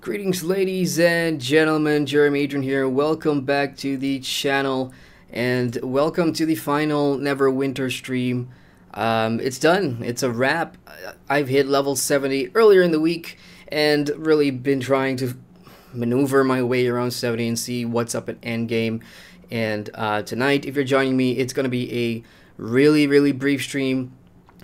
Greetings, ladies and gentlemen. Jeremy Adrian here. Welcome back to the channel, and welcome to the final Neverwinter stream. It's done. It's a wrap. I've hit level 70 earlier in the week, and really been trying to maneuver my way around 70 and see what's up at Endgame. And tonight, if you're joining me, it's going to be a really brief stream.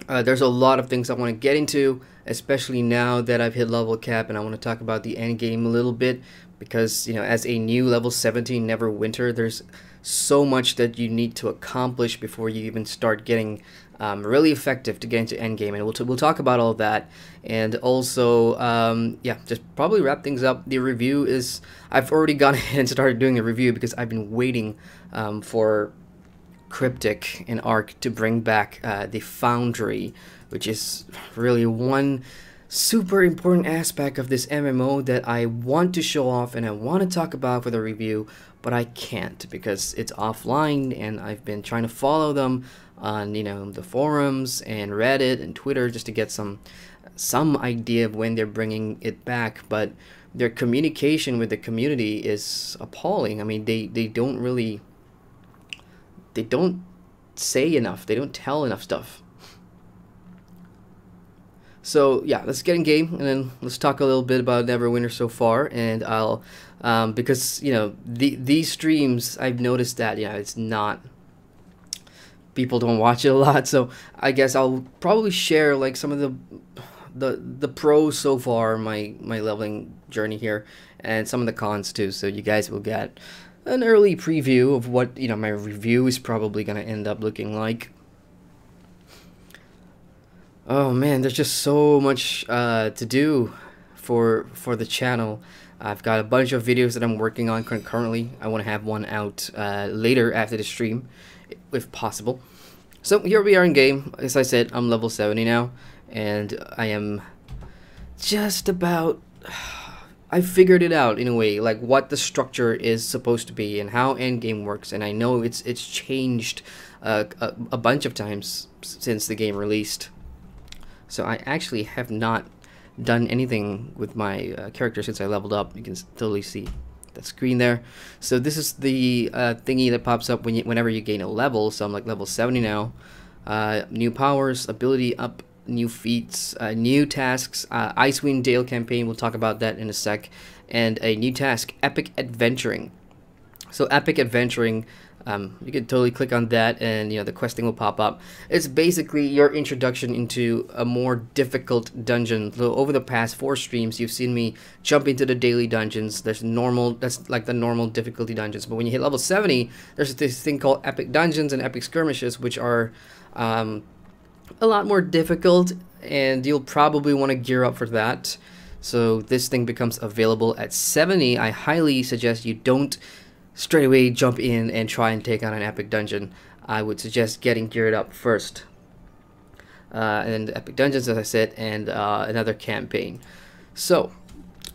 There's a lot of things I want to get into, especially now that I've hit level cap, and I want to talk about the end game a little bit, because as a new level 17 Neverwinter, there's so much that you need to accomplish before you even start getting really effective to get into end game, and we'll talk about all of that. And also yeah, just probably wrap things up. The review is, I've already gone ahead and started doing a review because I've been waiting for Cryptic and Arc to bring back the Foundry, which is really one super important aspect of this MMO that I want to show off and I want to talk about for the review, but I can't because it's offline, and I've been trying to follow them on the forums and Reddit and Twitter just to get some idea of when they're bringing it back. But their communication with the community is appalling. I mean, they don't say enough. They don't tell enough stuff. So yeah, let's get in game, and then let's talk a little bit about Neverwinter so far. And I'll because these streams, I've noticed that it's not, people don't watch it a lot, so I guess I'll probably share like some of the pros so far, my leveling journey here, and some of the cons too, so you guys will get an early preview of what my review is probably gonna end up looking like. Oh man, there's just so much to do for the channel. I've got a bunch of videos that I'm working on concurrently. I want to have one out later after the stream, if possible. So here we are in game. As I said, I'm level 70 now, and I am just about, I figured it out in a way, like what the structure is supposed to be and how endgame works. And I know it's changed a bunch of times since the game released. So I actually have not done anything with my character since I leveled up. You can totally see that screen there. So this is the thingy that pops up whenever you gain a level. So I'm like level 70 now. New powers, ability up, new feats, new tasks, Icewind Dale campaign, we'll talk about that in a sec, and a new task, epic adventuring. So epic adventuring, you can totally click on that, and the questing will pop up. It's basically your introduction into a more difficult dungeon. So over the past 4 streams, you've seen me jump into the daily dungeons. That's like the normal difficulty dungeons. But when you hit level 70, there's this thing called epic dungeons and epic skirmishes, which are a lot more difficult, and you'll probably want to gear up for that. So this thing becomes available at 70. I highly suggest you don't straight away jump in and try and take on an epic dungeon. I would suggest getting geared up first. And then the epic dungeons, as I said, and another campaign. So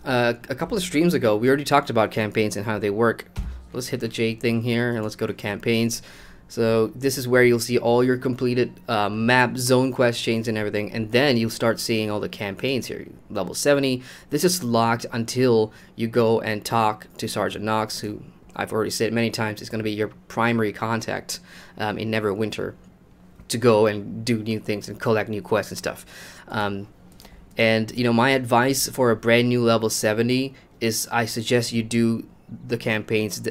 a couple of streams ago, we already talked about campaigns and how they work. Let's hit the J thing here, and let's go to campaigns. So this is where you'll see all your completed map, zone quest chains and everything, and then you'll start seeing all the campaigns here. Level 70, this is locked until you go and talk to Sergeant Knox, who I've already said many times is going to be your primary contact in Neverwinter, to go and do new things and collect new quests and stuff. And my advice for a brand new level 70 is I suggest you do the campaigns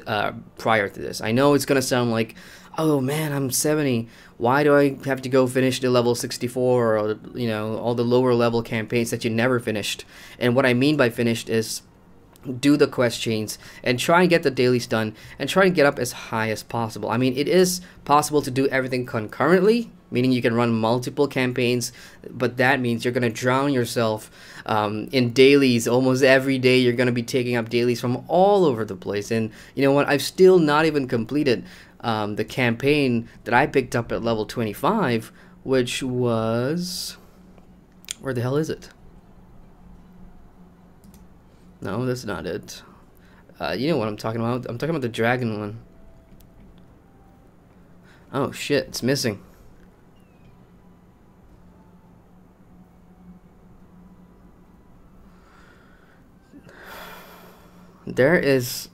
prior to this. I know it's going to sound like, oh man, I'm 70, why do I have to go finish the level 64 or all the lower level campaigns that you never finished? And what I mean by finished is do the quest chains and try and get the dailies done and try and get up as high as possible. I mean, it is possible to do everything concurrently, meaning you can run multiple campaigns, but that means you're going to drown yourself in dailies. Almost every day you're going to be taking up dailies from all over the place. And you know what, I've still not even completed the campaign that I picked up at level 25, which was, where the hell is it? No, that's not it. You know what I'm talking about. I'm talking about the dragon one. Oh shit, it's missing. There is...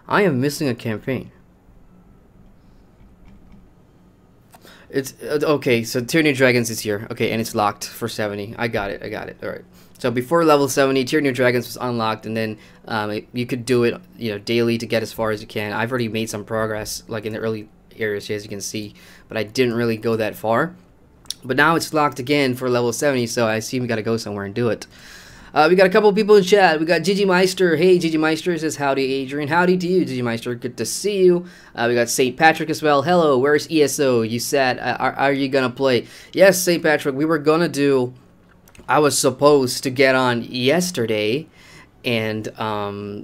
I am missing a campaign. It's okay, so Tyranny of Dragons is here. Okay, and it's locked for 70. I got it. Alright. So before level 70, Tyranny of Dragons was unlocked, and then you could do it, you know, daily to get as far as you can. I've already made some progress, like in the early areas, as you can see, but I didn't really go that far. But now it's locked again for level 70, so I assume we gotta go somewhere and do it. We got a couple of people in chat. We got Gigi Meister. Hey, Gigi Meister says, howdy, Adrian. Howdy to you, Gigi Meister. Good to see you. We got St. Patrick as well. Hello, where's ESO? You said, are you going to play? Yes, St. Patrick, we were going to do... I was supposed to get on yesterday, and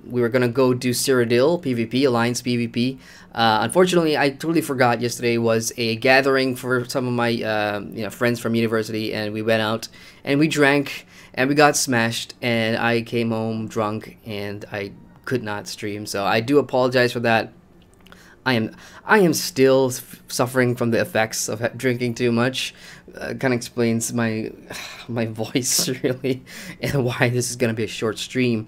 we were going to go do Cyrodiil PvP, Alliance PvP. Unfortunately, I totally forgot yesterday was a gathering for some of my friends from university, and we went out, and we drank... and we got smashed, and I came home drunk, and I could not stream. So I do apologize for that. I am still suffering from the effects of drinking too much. Kind of explains my voice really, and why this is gonna be a short stream.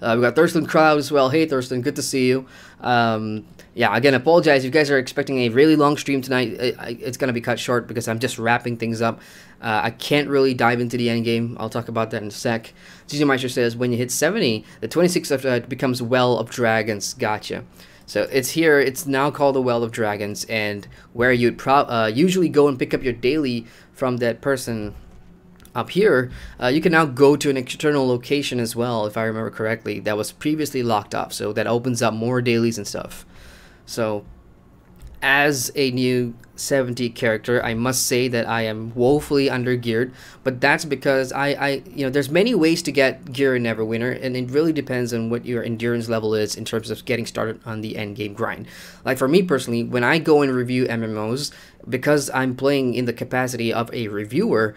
We got Thurston Crowd as well. Hey Thurston, good to see you. Yeah, again, apologize if you guys are expecting a really long stream tonight. It's going to be cut short because I'm just wrapping things up. I can't really dive into the endgame. I'll talk about that in a sec. Gigi Meister says, when you hit 70, the 26th becomes Well of Dragons. Gotcha. So it's here. It's now called the Well of Dragons, and where you'd usually go and pick up your daily from that person up here, you can now go to an external location as well, if I remember correctly, that was previously locked off. So that opens up more dailies and stuff. So, as a new 70 character, I must say that I am woefully undergeared, but that's because there's many ways to get gear in Neverwinter, and it really depends on what your endurance level is in terms of getting started on the endgame grind. Like for me personally, when I go and review MMOs, because I'm playing in the capacity of a reviewer,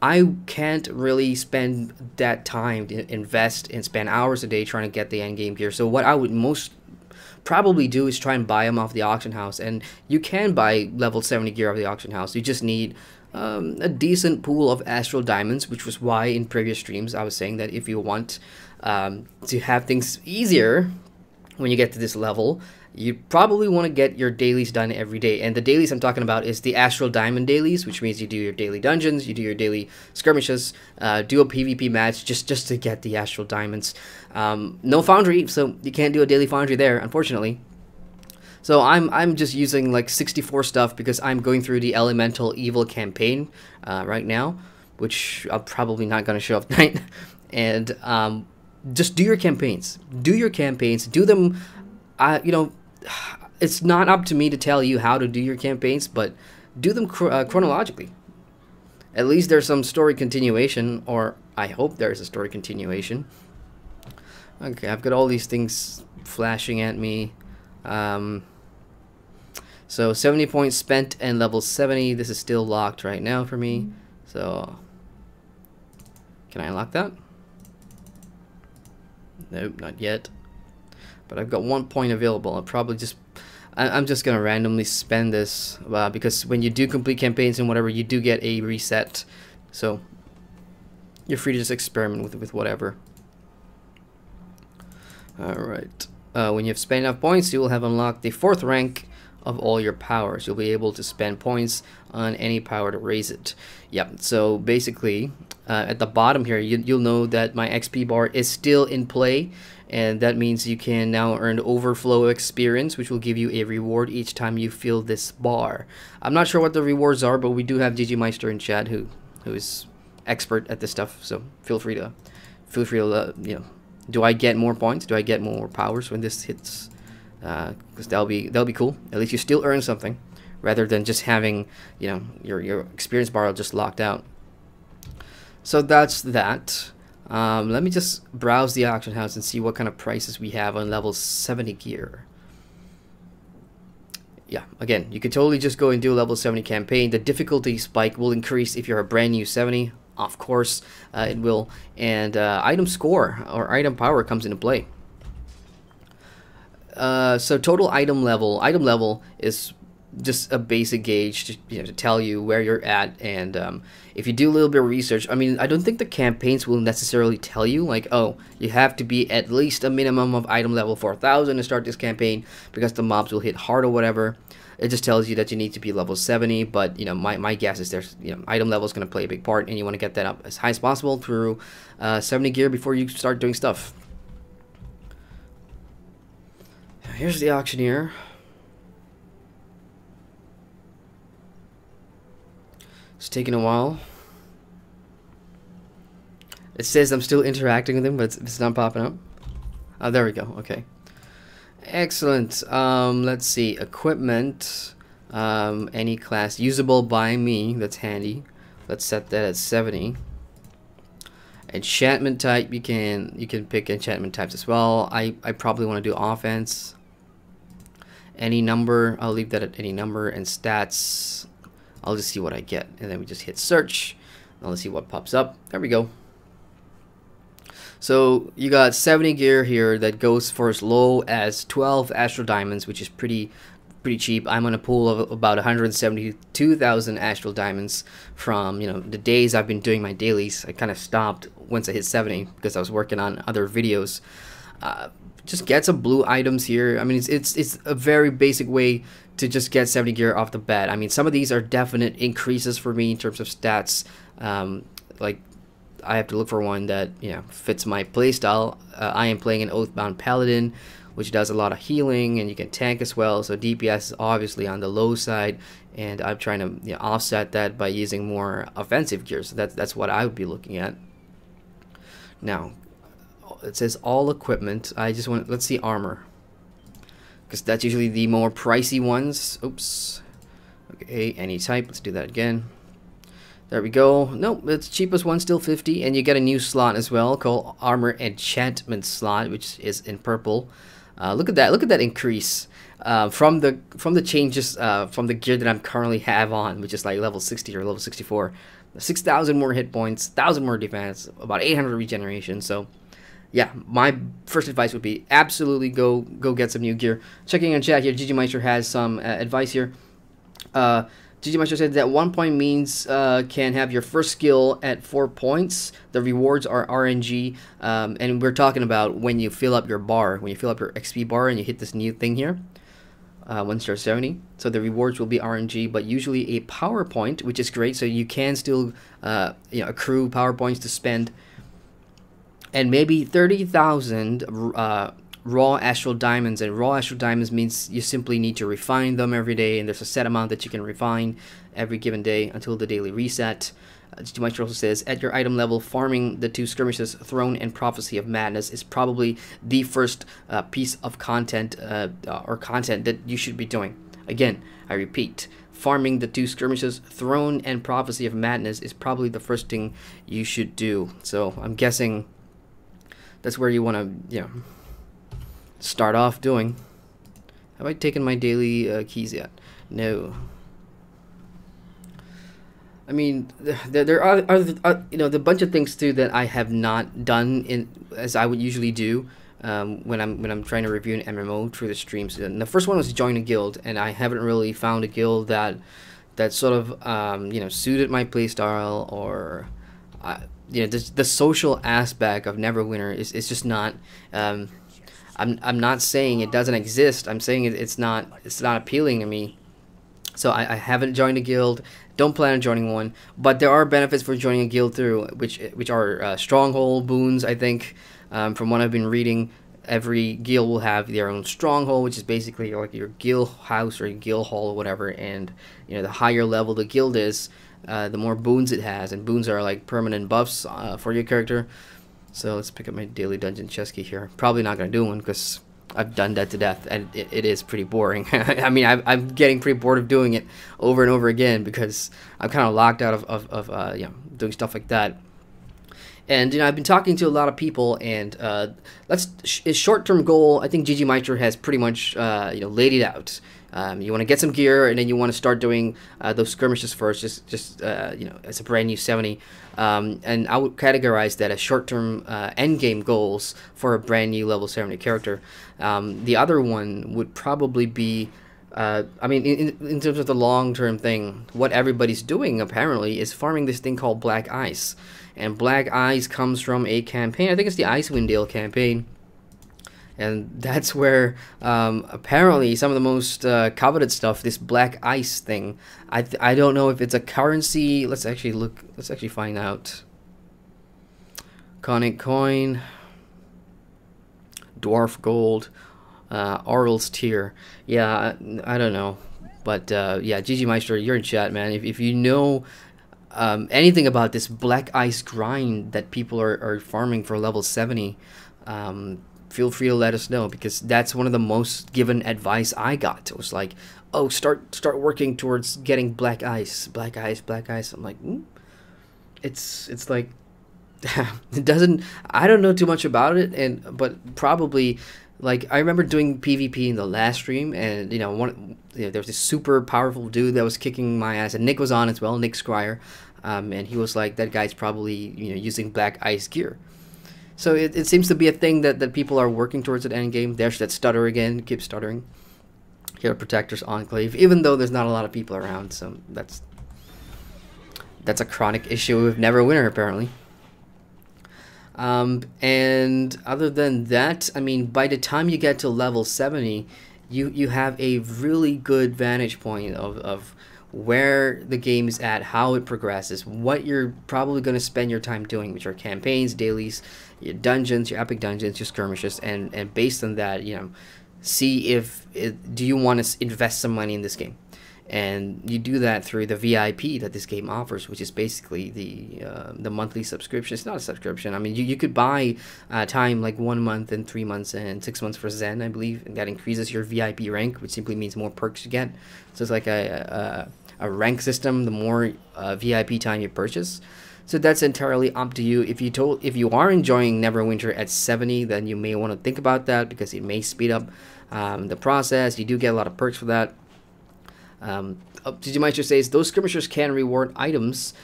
I can't really spend that time to invest and spend hours a day trying to get the endgame gear. So what I would most probably do is try and buy them off the auction house, and you can buy level 70 gear off the auction house. You just need a decent pool of astral diamonds, which was why in previous streams I was saying that if you want to have things easier when you get to this level, you probably want to get your dailies done every day. And the dailies I'm talking about is the astral diamond dailies, which means you do your daily dungeons, you do your daily skirmishes, do a PvP match just to get the astral diamonds. No Foundry, so you can't do a daily Foundry there, unfortunately. So I'm just using like 64 stuff because I'm going through the Elemental Evil campaign right now, which I'm probably not going to show up tonight. And just do your campaigns. Do your campaigns. Do them. It's not up to me to tell you how to do your campaigns, but do them chronologically. At least there's some story continuation, or I hope there's a story continuation. Okay, I've got all these things flashing at me. So 70 points spent and level 70. This is still locked right now for me. So can I unlock that? Nope, not yet. But I've got 1 point available. I'm just gonna randomly spend this because when you do complete campaigns and whatever, you do get a reset. So you're free to just experiment with whatever. Alright. When you have spent enough points, you will have unlocked the 4th rank of all your powers. You'll be able to spend points on any power to raise it. Yep, so basically at the bottom here, you'll know that my XP bar is still in play, and that means you can now earn overflow experience, which will give you a reward each time you fill this bar. I'm not sure what the rewards are, but we do have Gigi Meister in chat who is expert at this stuff, so feel free to do I get more points? Do I get more powers when this hits? Because that'll be cool. At least you still earn something, rather than just having your experience bar just locked out. So that's that. Let me just browse the auction house and see what kind of prices we have on level 70 gear. Yeah, again, you could totally just go and do a level 70 campaign. The difficulty spike will increase if you're a brand new 70. Of course, it will. And item score or item power comes into play. So total item level. Item level is just a basic gauge to, to tell you where you're at. And if you do a little bit of research, I mean, I don't think the campaigns will necessarily tell you like, oh, you have to be at least a minimum of item level 4000 to start this campaign because the mobs will hit hard or whatever. It just tells you that you need to be level 70, but my guess is there's item level is going to play a big part, and you want to get that up as high as possible through 70 gear before you start doing stuff. Here's the auctioneer. It's taking a while. It says I'm still interacting with him, but it's not popping up. Oh, there we go. Okay. Excellent. Let's see. Equipment. Any class usable by me. That's handy. Let's set that at 70. Enchantment type. You can pick enchantment types as well. I probably want to do offense. Any number. I'll leave that at any number. And stats. I'll just see what I get, and then we just hit search. Now let's see what pops up. There we go. So you got 70 gear here that goes for as low as 12 astral diamonds, which is pretty cheap. I'm on a pool of about 172,000 astral diamonds from the days I've been doing my dailies. I kind of stopped once I hit 70 because I was working on other videos. Just get some blue items here. I mean, it's a very basic way to just get 70 gear off the bat. I mean, some of these are definite increases for me in terms of stats. Like I have to look for one that fits my playstyle. I am playing an Oathbound Paladin, which does a lot of healing, and you can tank as well. So DPS is obviously on the low side, and I'm trying to offset that by using more offensive gear. So that's what I would be looking at. Now, it says all equipment. I just want, let's see armor, because that's usually the more pricey ones. Oops. Okay, any type. Let's do that again. There we go. Nope, it's cheapest one, still 50, and you get a new slot as well called armor enchantment slot, which is in purple. Look at that! Look at that increase from the changes from the gear that I'm currently have on, which is like level 60 or level 64. 6,000 more hit points, 1,000 more defense, about 800 regeneration. So yeah, my first advice would be absolutely go get some new gear. Checking on chat here, GG Meister has some advice here. GG Meister said that 1 point means can have your first skill at 4 points. The rewards are RNG, and we're talking about when you fill up your bar, when you fill up your XP bar and you hit this new thing here. 1 star 70. So the rewards will be RNG, but usually a power point, which is great. So you can still accrue power points to spend. And maybe 30,000 raw astral diamonds, and raw astral diamonds means you simply need to refine them every day, and there's a set amount that you can refine every given day until the daily reset. Mike also says, at your item level, farming the 2 skirmishes, Throne and Prophecy of Madness, is probably the first piece of content or content that you should be doing. Again, I repeat, farming the 2 skirmishes, Throne and Prophecy of Madness is probably the first thing you should do. So I'm guessing that's where you want to, start off doing. Have I taken my daily keys yet? No. I mean, there are the bunch of things too that I have not done as I would usually do when I'm trying to review an MMO through the streams. And the first one was join a guild, and I haven't really found a guild that sort of suited my playstyle, or the social aspect of Neverwinter is just not. I'm not saying it doesn't exist. I'm saying it's not appealing to me. So I haven't joined a guild. Don't plan on joining one. But there are benefits for joining a guild through which are stronghold boons. I think from what I've been reading, every guild will have their own stronghold, which is basically like your guild house or your guild hall or whatever. And the higher level the guild is, the more boons it has. And boons are like permanent buffs for your character. So let's pick up my daily dungeon chest key here. Probably not going to do one because I've done that to death, and it is pretty boring. I mean, I'm getting pretty bored of doing it over and over again because I'm kind of locked out of doing stuff like that. And I've been talking to a lot of people, and his short-term goal, I think GG Meister has pretty much laid it out. You want to get some gear, and then you want to start doing those skirmishes first, just as a brand new 70. And I would categorize that as short-term endgame goals for a brand new level 70 character. The other one would probably be I mean, in terms of the long-term thing, what everybody's doing apparently is farming this thing called Black Ice. And Black Ice comes from a campaign, I think it's the Icewind Dale campaign. And that's where apparently some of the most coveted stuff, this Black Ice thing. I don't know if it's a currency. Let's actually look. Let's actually find out. Conic coin, dwarf gold, Oral's tier. Yeah, I don't know, but yeah, GG Meister, you're in chat, man. If you know anything about this Black Ice grind that people are farming for level 70, feel free to let us know, because that's one of the most given advice I got. It was like, oh, start working towards getting Black Ice, Black Ice, Black Ice. I'm like, it's like. It doesn't. I don't know too much about it, but probably, like, I remember doing PvP in the last stream, and there was this super powerful dude that was kicking my ass, and Nick was on as well, Nick Squire, and he was like, that guy's probably using Black Ice gear. So it seems to be a thing that people are working towards at Endgame. There's that stutter again, keep stuttering. Here at Protector's Enclave, even though there's not a lot of people around, so that's a chronic issue with Neverwinter apparently. And other than that, I mean, by the time you get to level 70, you have a really good vantage point of where the game is at, how it progresses, what you're probably going to spend your time doing, which are campaigns, dailies, your dungeons, your epic dungeons, your skirmishes, and based on that, see do you want to invest some money in this game. And you do that through the VIP that this game offers, which is basically the monthly subscription. It's not a subscription. I mean, you could buy time like 1 month and 3 months and 6 months for Zen, I believe, and that increases your VIP rank, which simply means more perks you get. So it's like a rank system. The more VIP time you purchase, so that's entirely up to you. If you are enjoying Neverwinter at 70, then you may want to think about that, because it may speed up the process. You do get a lot of perks for that. Digimeister says those skirmishers can reward items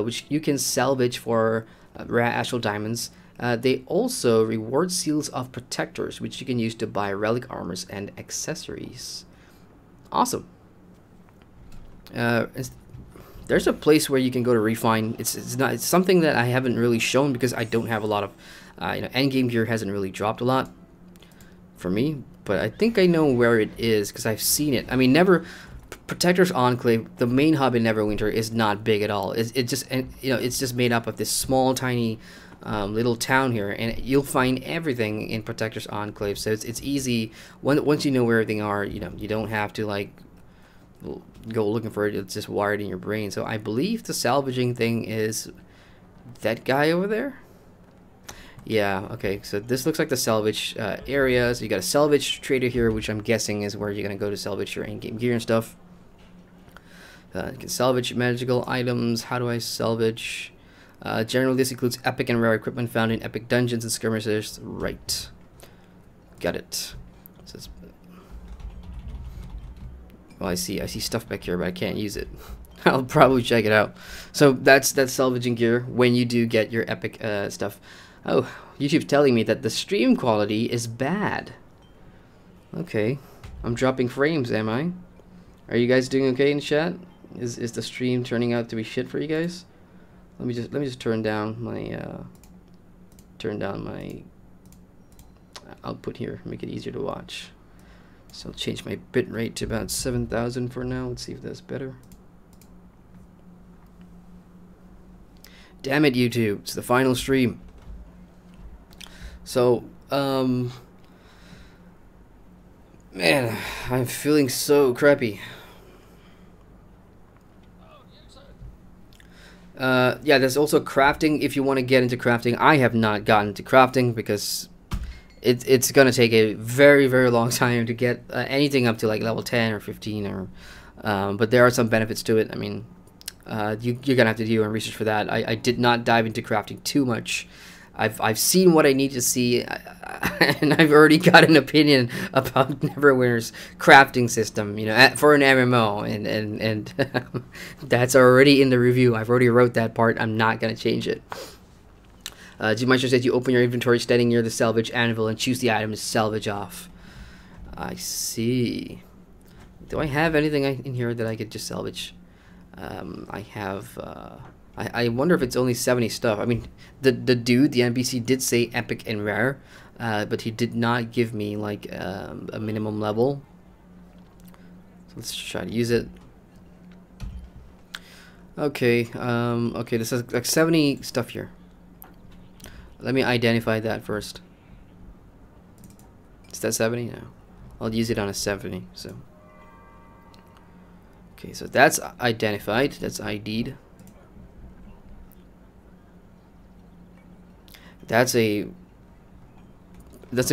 which you can salvage for rare astral diamonds. They also reward seals of protectors, which you can use to buy relic armors and accessories. Awesome. There's a place where you can go to refine. It's something that I haven't really shown, because I don't have a lot of endgame gear hasn't really dropped a lot for me, but I think I know where it is because I've seen it. I mean, Protector's Enclave, the main hub in Neverwinter, is not big at all. It's just made up of this small, tiny little town here, and you'll find everything in Protector's Enclave. So it's easy once you know where everything are. You don't have to like go looking for it. It's just wired in your brain. So I believe the salvaging thing is that guy over there. Yeah, okay, so this looks like the salvage area. So you got a salvage trader here, which I'm guessing is where you're going to go to salvage your in-game gear and stuff. You can salvage magical items. How do I salvage? Generally, this includes epic and rare equipment found in epic dungeons and skirmishes. Right. Got it. So well, I see stuff back here, but I can't use it. I'll probably check it out. So that's salvaging gear when you do get your epic stuff. Oh, YouTube's telling me that the stream quality is bad. Okay, I'm dropping frames, am I? Are you guys doing okay in chat? Is the stream turning out to be shit for you guys? Let me just turn down my output here, make it easier to watch. So I'll change my bit rate to about 7,000 for now. Let's see if that's better. Damn it, YouTube! It's the final stream. So, man, I'm feeling so crappy. Yeah, there's also crafting if you want to get into crafting. I have not gotten into crafting because it's gonna take a very, very long time to get anything up to like level 10 or 15 or but there are some benefits to it. I mean, you're gonna have to do your own research for that. I did not dive into crafting too much. I've seen what I need to see, and I've already got an opinion about Neverwinter's crafting system, for an MMO, and that's already in the review. I've already wrote that part. I'm not gonna change it. G-Meister says you open your inventory standing near the salvage anvil and choose the item to salvage off. I see. Do I have anything in here that I could just salvage? I have. I wonder if it's only 70 stuff. I mean, the dude, the NPC, did say epic and rare, but he did not give me like a minimum level. So let's try to use it. Okay. Okay. This is like 70 stuff here. Let me identify that first. Is that 70? No. I'll use it on a 70. So. Okay, so that's identified. That's ID'd. That's a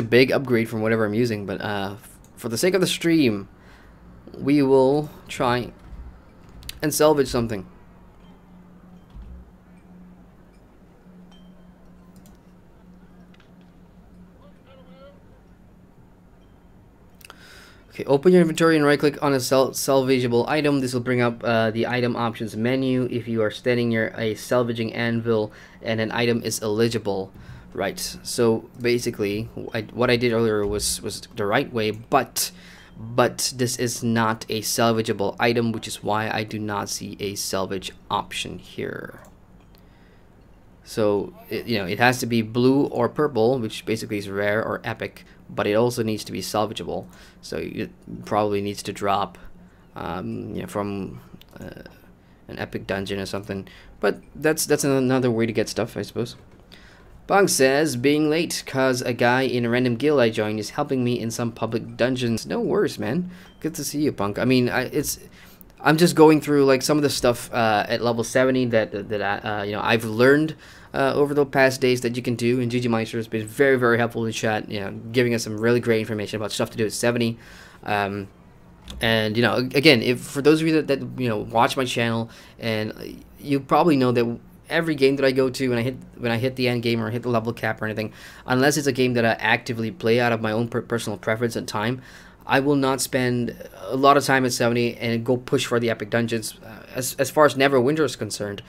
big upgrade from whatever I'm using, but for the sake of the stream, we will try and salvage something. Okay, open your inventory and right-click on a salvageable item. This will bring up the item options menu. If you are standing near a salvaging anvil and an item is eligible, right? So basically, what I did earlier was the right way, but this is not a salvageable item, which is why I do not see a salvage option here. So it has to be blue or purple, which basically is rare or epic, but it also needs to be salvageable. So it probably needs to drop from an epic dungeon or something. But that's another way to get stuff, I suppose. Bong says, being late cause a guy in a random guild I joined is helping me in some public dungeons. No worries, man. Good to see you, Punk. I mean, I'm just going through like some of the stuff at level 70 that I've learned over the past days that you can do. And Meister has been very, very helpful in chat, giving us some really great information about stuff to do at 70. And again, if for those of you that watch my channel, and you probably know that every game that I go to when I hit the end game or hit the level cap or anything, unless it's a game that I actively play out of my own personal preference and time, I will not spend a lot of time at 70 and go push for the epic dungeons. As far as Neverwinter is concerned,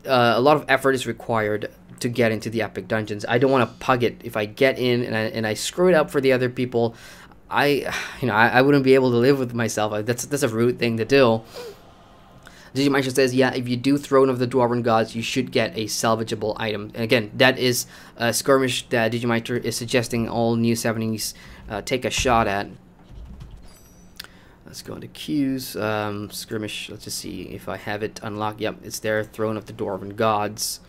a lot of effort is required to get into the epic dungeons. I don't want to pug it. If I get in and I screw it up for the other people, I wouldn't be able to live with myself. That's a rude thing to do. Digimeister says, yeah, if you do Throne of the Dwarven Gods, you should get a salvageable item. And again, that is a skirmish that Digimeister is suggesting all new 70s take a shot at. Let's go into queues. Skirmish, let's just see if I have it unlocked. Yep, it's there, Throne of the Dwarven Gods.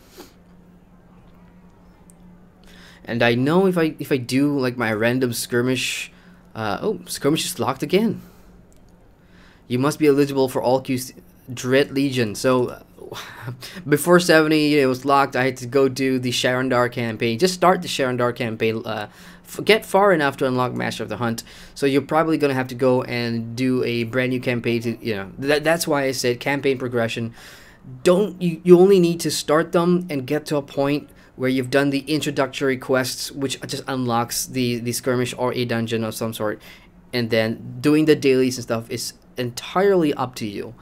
And I know if I do like my random skirmish, oh, skirmish is locked again. You must be eligible for all queues. Dread Legion. So before 70 it was locked. I had to go do the Sharandar campaign. Just start the Sharandar campaign. Get far enough to unlock Master of the Hunt. So you're probably gonna have to go and do a brand new campaign to that's why I said campaign progression. You only need to start them and get to a point where you've done the introductory quests, which just unlocks the skirmish or a dungeon of some sort, and then doing the dailies and stuff is entirely up to you.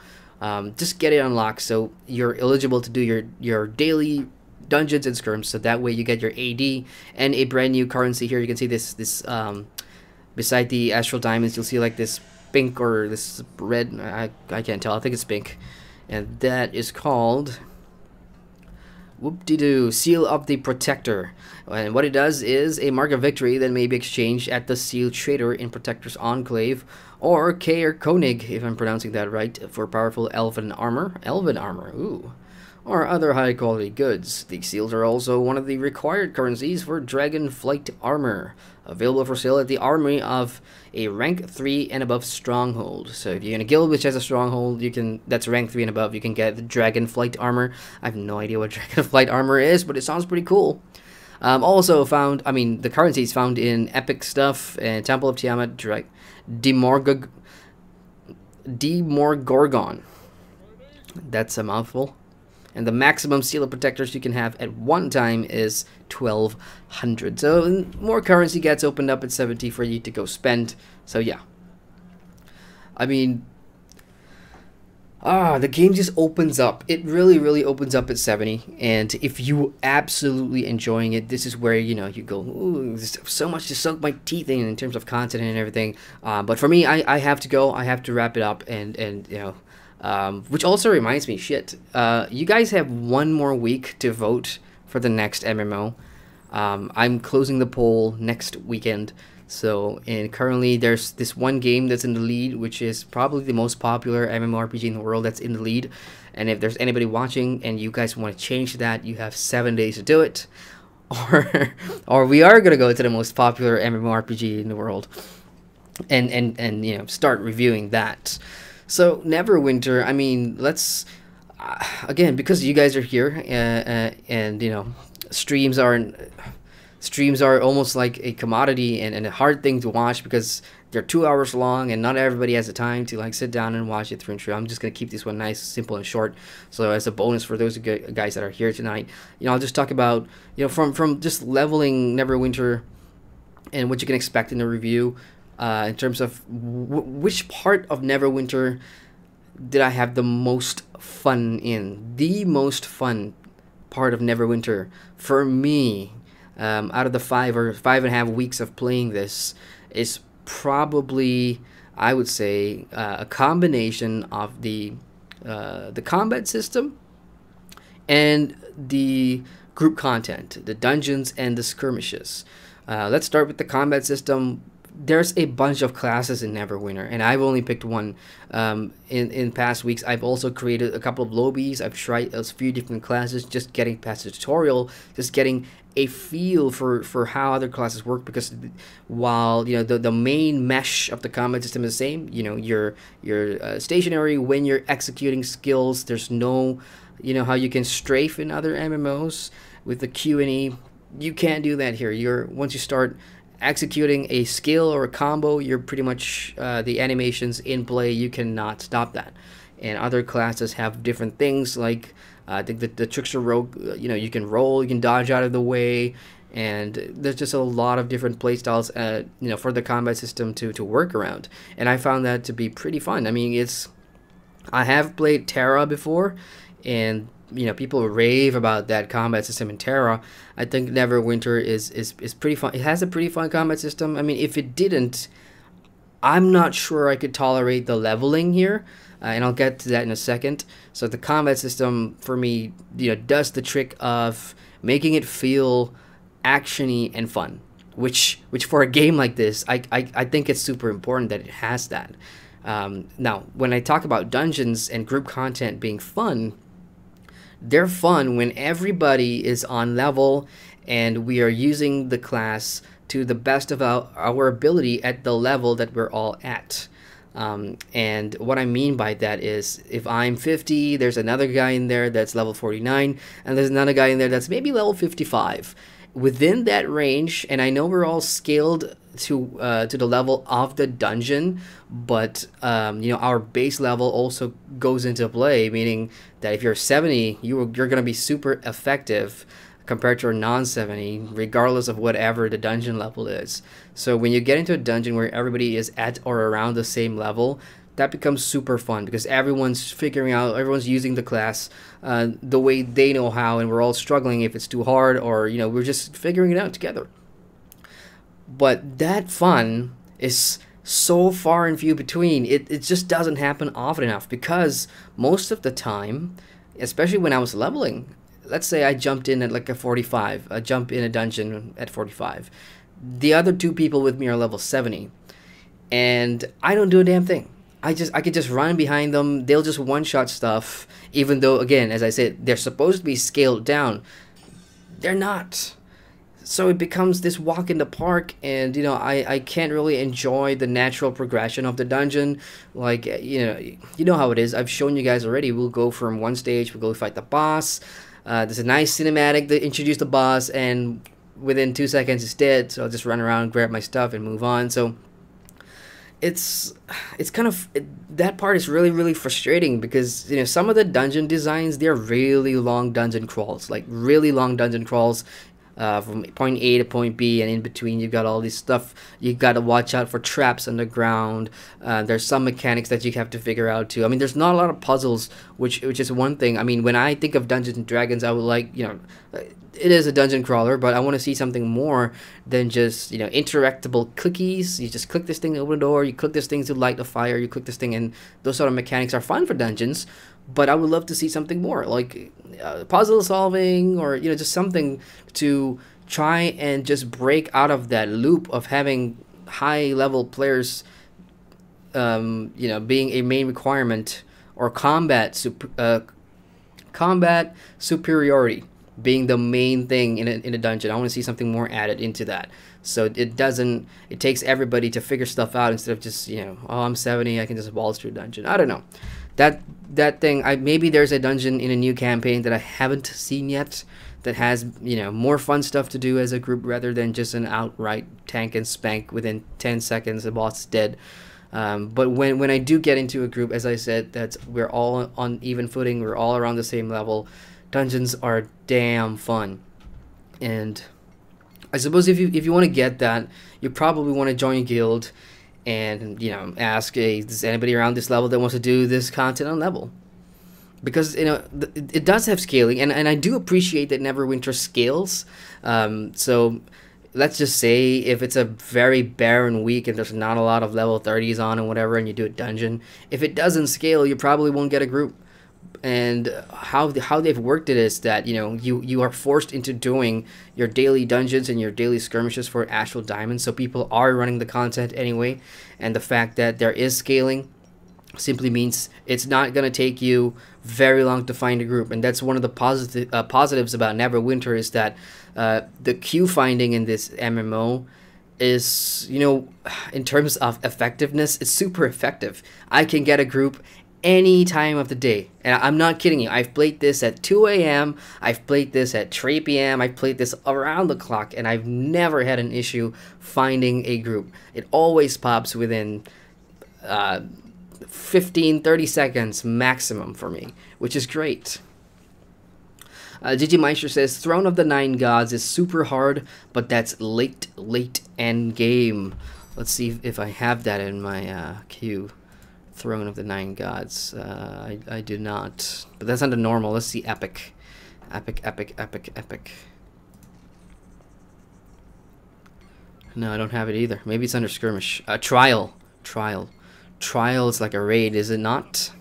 Just get it unlocked so you're eligible to do your daily dungeons and skirms, so that way you get your AD and a brand new currency. Here you can see this beside the astral diamonds, you'll see like this pink or this red, I can't tell, I think it's pink, and that is called whoop-de-doo, Seal of the Protector. And what it does is a mark of victory that may be exchanged at the Seal Trader in Protector's Enclave, or Kaer Konig, if I'm pronouncing that right, for powerful elven armor, ooh, or other high-quality goods. These seals are also one of the required currencies for Dragon Flight armor, available for sale at the armory of a rank 3 and above stronghold. So if you're in a guild which has a stronghold, that's rank 3 and above, you can get the Dragon Flight armor. I have no idea what Dragon Flight armor is, but it sounds pretty cool. Also found, the currency is found in epic stuff and Temple of Tiamat, Demogorgon. That's a mouthful. And the maximum seal of protectors you can have at one time is 1,200. So more currency gets opened up at 70 for you to go spend. So yeah. I The game just opens up. It really, really opens up at 70. And if you absolutely enjoying it, this is where, you go, ooh, there's so much to soak my teeth in terms of content and everything. But for me, I have to go. I have to wrap it up. And which also reminds me, shit, you guys have one more week to vote for the next MMO. I'm closing the poll next weekend. So, and currently there's this one game that's in the lead, which is probably the most popular MMORPG in the world that's in the lead. And if there's anybody watching and you guys want to change that, you have 7 days to do it. Or we are going to go to the most popular MMORPG in the world and start reviewing that. So, Neverwinter, I mean, let's, again, because you guys are here and streams are almost like a commodity and a hard thing to watch because they're 2 hours long and not everybody has the time to like sit down and watch it through and through. I'm just gonna keep this one nice, simple, and short. So as a bonus for those guys that are here tonight, I'll just talk about from just leveling Neverwinter and what you can expect in the review in terms of which part of Neverwinter did I have the most fun in. The most fun part of Neverwinter for me, out of the 5.5 weeks of playing this, is probably, I would say, a combination of the combat system and the group content, the dungeons and the skirmishes. Let's start with the combat system. There's a bunch of classes in Neverwinter, and I've only picked one. In past weeks, I've also created a couple of lobbies. I've tried a few different classes, just getting past the tutorial, just getting a feel for how other classes work. Because while the main mesh of the combat system is the same, you're stationary when you're executing skills. There's no, how you can strafe in other MMOs with the Q and E. You can't do that here. Once you start executing a skill or a combo, you're pretty much the animations in play. You cannot stop that. And other classes have different things, like I think the trickster rogue, you can roll, you can dodge out of the way, and there's just a lot of different playstyles for the combat system to work around. And I found that to be pretty fun. I mean, I have played Terra before, and people rave about that combat system in Terra. I think Neverwinter is pretty fun. It has a pretty fun combat system. I mean, if it didn't, I'm not sure I could tolerate the leveling here, and I'll get to that in a second. So the combat system for me, does the trick of making it feel actiony and fun, which for a game like this, I think it's super important that it has that. Now, when I talk about dungeons and group content being fun, they're fun when everybody is on level and we are using the class to the best of our ability at the level that we're all at. And what I mean by that is, if I'm 50, there's another guy in there that's level 49, and there's another guy in there that's maybe level 55. Within that range, and I know we're all scaled to the level of the dungeon, but our base level also goes into play, meaning that if you're 70, you're going to be super effective compared to a non-70, regardless of whatever the dungeon level is. So when you get into a dungeon where everybody is at or around the same level, that becomes super fun because everyone's using the class the way they know how, and we're all struggling if it's too hard, or we're just figuring it out together. But that fun is so far and few between. It just doesn't happen often enough, because most of the time, especially when I was leveling, let's say I jumped in at like a 45, I jump in a dungeon at 45. The other two people with me are level 70, and I don't do a damn thing. I could just run behind them. They'll just one-shot stuff, even though, again, as I said, they're supposed to be scaled down. They're not. So it becomes this walk in the park, and I can't really enjoy the natural progression of the dungeon. Like, you know how it is. I've shown you guys already. We'll go from one stage, we'll go fight the boss. There's a nice cinematic that introduce the boss, and within 2 seconds it's dead. So I'll just run around, grab my stuff, and move on. So it's kind of, that part is really, really frustrating, because some of the dungeon designs, they're really long dungeon crawls, like really long dungeon crawls. from point A to point B, and in between you've got all this stuff. You got to watch out for traps underground. There's some mechanics that you have to figure out too. I mean, there's not a lot of puzzles, which is one thing. I mean, when I think of Dungeons and Dragons, I would like, it is a dungeon crawler, but I want to see something more than just, interactable clickies. You just click this thing to open the door, you click this thing to light the fire, you click this thing, and those sort of mechanics are fun for dungeons. But I would love to see something more, like puzzle solving, or just something to try and just break out of that loop of having high level players, being a main requirement, or combat superiority being the main thing in a dungeon. I want to see something more added into that, so it takes everybody to figure stuff out instead of just, oh, I'm 70, I can just waltz through a dungeon. I don't know. That thing, maybe there's a dungeon in a new campaign that I haven't seen yet that has, more fun stuff to do as a group rather than just an outright tank and spank within 10 seconds the boss is dead. But when I do get into a group, as I said, we're all on even footing, we're all around the same level. Dungeons are damn fun, and I suppose if you want to get that, you probably want to join a guild and ask, hey, is anybody around this level that wants to do this content on level? Because it does have scaling, and I do appreciate that Neverwinter scales. So let's just say if it's a very barren week and there's not a lot of level 30s on and whatever, and you do a dungeon, if it doesn't scale, you probably won't get a group. And how they've worked it is that you are forced into doing your daily dungeons and your daily skirmishes for actual diamonds, so people are running the content anyway. And the fact that there is scaling simply means it's not going to take you very long to find a group. And that's one of the positives about Neverwinter, is that the queue finding in this MMO is, in terms of effectiveness, it's super effective. I can get a group any time of the day, and I'm not kidding you. I've played this at 2 a.m. I've played this at 3 p.m. I've played this around the clock, and I've never had an issue finding a group. It always pops within 15-30 seconds maximum for me, which is great. Digimeister says Throne of the Nine Gods is super hard, but that's late end game. Let's see if I have that in my queue. Throne of the Nine Gods. I do not. But that's under normal. Let's see epic. Epic. No, I don't have it either. Maybe it's under skirmish. Trial. Trial is like a raid, is it not?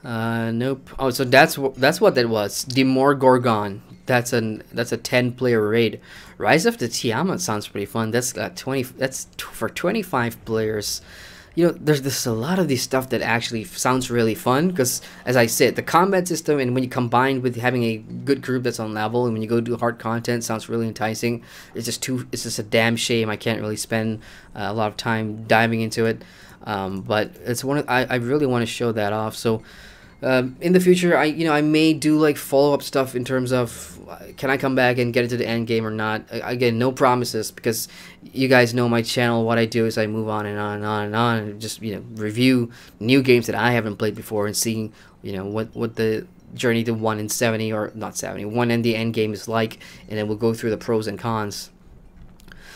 Nope. Oh, so that's what that was. Demogorgon. That's a 10-player raid. Rise of the Tiamat sounds pretty fun. That's 20. That's for 25 players. There's a lot of this stuff that actually sounds really fun, because, as I said, the combat system, and when you combine with having a good group that's on level, and when you go do hard content, sounds really enticing. It's just a damn shame I can't really spend a lot of time diving into it. But it's I really want to show that off. So in the future, I may do like follow-up stuff in terms of can I come back and get into the end game or not. Again, no promises, because you guys know my channel. What I do is I move on and on and on and on, and just review new games that I haven't played before, and seeing what the journey to 1 and 70, or not 70, 1 and the end game is like, and then we'll go through the pros and cons.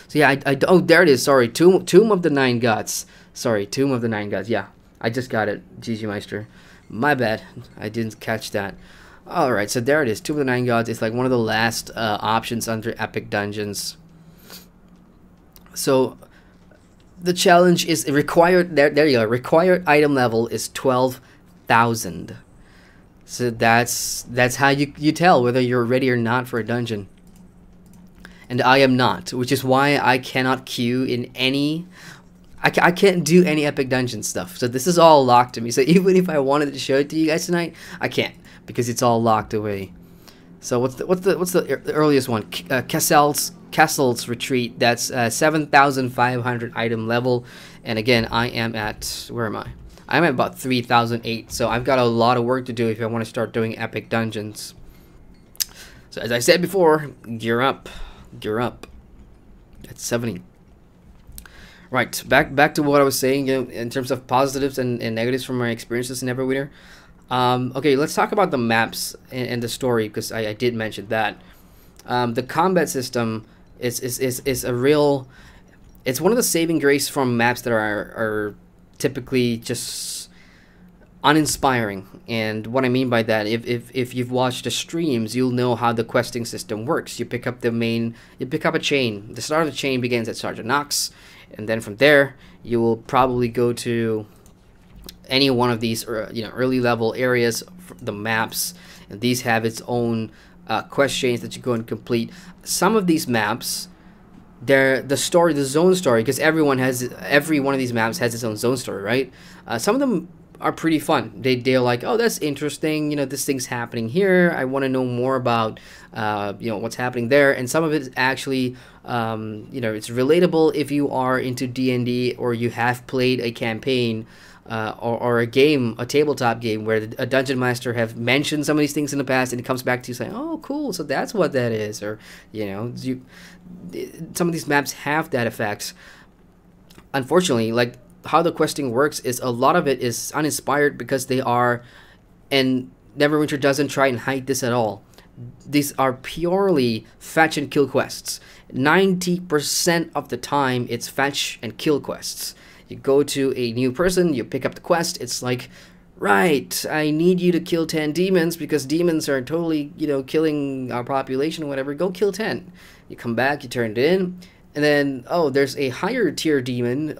So yeah, oh, there it is. Sorry, Tomb of the Nine Gods. Sorry, Tomb of the Nine Gods. Yeah, I just got it, GG Meister. My bad, I didn't catch that. Alright, so there it is. Tomb of the Nine Gods is like one of the last options under Epic Dungeons. So the challenge is required. There you go. Required item level is 12,000. So that's how you tell whether you're ready or not for a dungeon. And I am not, which is why I cannot queue in any. I can't do any Epic Dungeon stuff. So this is all locked to me. So even if I wanted to show it to you guys tonight, I can't, because it's all locked away. So what's the earliest one? Castle's Retreat. That's 7,500 item level. And again, I am at, where am I? I'm at about 3,008. So I've got a lot of work to do if I want to start doing Epic Dungeons. So as I said before, gear up. At 70. Right, back to what I was saying, in terms of positives and negatives from my experiences in Neverwinter. Okay, let's talk about the maps and the story, because I did mention that. The combat system is a real. It's one of the saving grace from maps that are typically just uninspiring. And what I mean by that, if you've watched the streams, you'll know how the questing system works. You pick up you pick up a chain. The start of the chain begins at Sergeant Knox, and then from there you will probably go to any one of these early level areas, the maps, and these have its own quest chains that you go and complete. Some of these maps, they're the zone story, because every one of these maps has its own zone story, right? Some of them are pretty fun. They're like, oh, that's interesting, this thing's happening here, I want to know more about what's happening there. And some of it is actually it's relatable if you are into D&D, or you have played a campaign or a game, a tabletop game, where a dungeon master have mentioned some of these things in the past, and it comes back to you saying, oh, cool, so that's what that is. Or some of these maps have that effect. Unfortunately, like, how the questing works is a lot of it is uninspired, because they are, and Neverwinter doesn't try and hide this at all, these are purely fetch and kill quests. 90% of the time it's fetch and kill quests. You go to a new person, you pick up the quest, it's like, right, I need you to kill 10 demons, because demons are totally, killing our population or whatever, go kill 10. You come back, you turn it in, and then, oh, there's a higher tier demon,